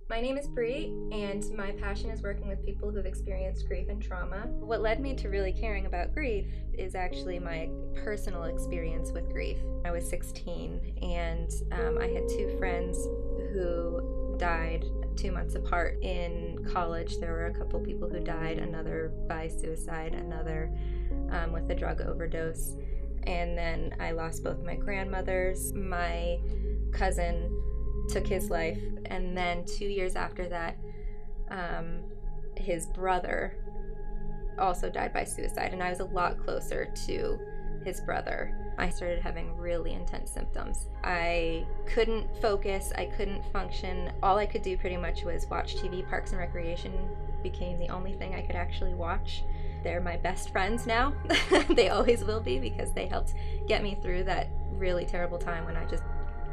My name is Bri, and my passion is working with people who have experienced grief and trauma. What led me to really caring about grief is actually my personal experience with grief. I was 16, and I had two friends who died 2 months apart. In college, there were a couple people who died, another by suicide, another with a drug overdose. And then I lost both my grandmothers. My cousin took his life, and then 2 years after that, his brother also died by suicide, and I was a lot closer to his brother. I started having really intense symptoms. I couldn't focus, I couldn't function. All I could do pretty much was watch TV. Parks and Recreation became the only thing I could actually watch. They're my best friends now. They always will be, because they helped get me through that really terrible time when I just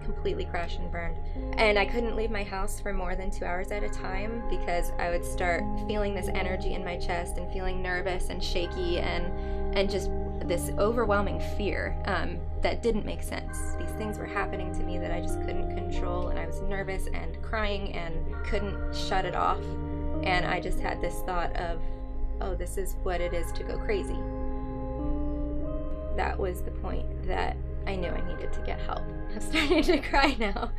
completely crashed and burned. And I couldn't leave my house for more than 2 hours at a time, because I would start feeling this energy in my chest and feeling nervous and shaky and just this overwhelming fear that didn't make sense. These things were happening to me that I just couldn't control, and I was nervous and crying and couldn't shut it off. And I just had this thought of, oh, this is what it is to go crazy. That was the point that I knew I needed to get help. I'm starting to cry now.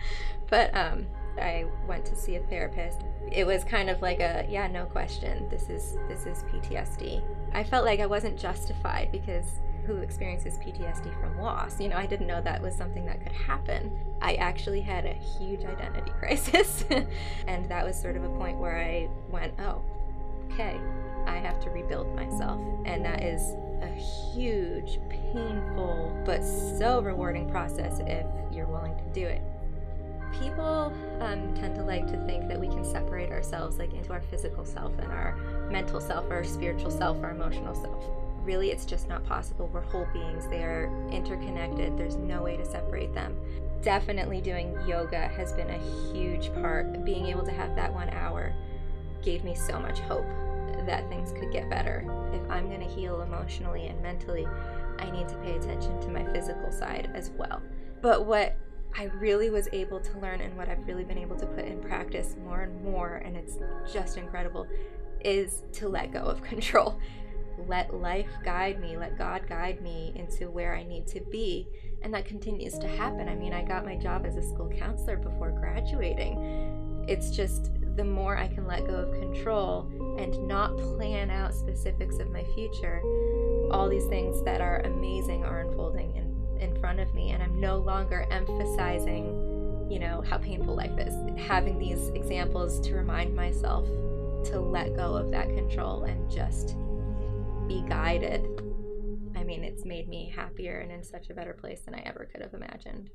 But I went to see a therapist. It was kind of like a, yeah, no question, this is PTSD. I felt like I wasn't justified, because who experiences PTSD from loss? You know, I didn't know that was something that could happen. I actually had a huge identity crisis. And that was sort of a point where I went, oh, okay, I have to rebuild myself. And that is a huge, painful, but so rewarding process if you're willing to do it. People tend to like to think that we can separate ourselves like into our physical self and our mental self, our spiritual self, our emotional self. Really, it's just not possible. We're whole beings. They are interconnected. There's no way to separate them. Definitely doing yoga has been a huge part. Being able to have that 1 hour gave me so much hope that things could get better. If I'm going to heal emotionally and mentally, I need to pay attention to my physical side as well. But what I really was able to learn, and what I've really been able to put in practice more and more, and it's just incredible, is to let go of control. Let life guide me, let God guide me into where I need to be. And that continues to happen. I mean, I got my job as a school counselor before graduating. It's just the more I can let go of control and not plan out specifics of my future, all these things that are amazing are unfolding in front of me, and I'm no longer emphasizing, you know, how painful life is. Having these examples to remind myself to let go of that control and just be guided. I mean, it's made me happier and in such a better place than I ever could have imagined.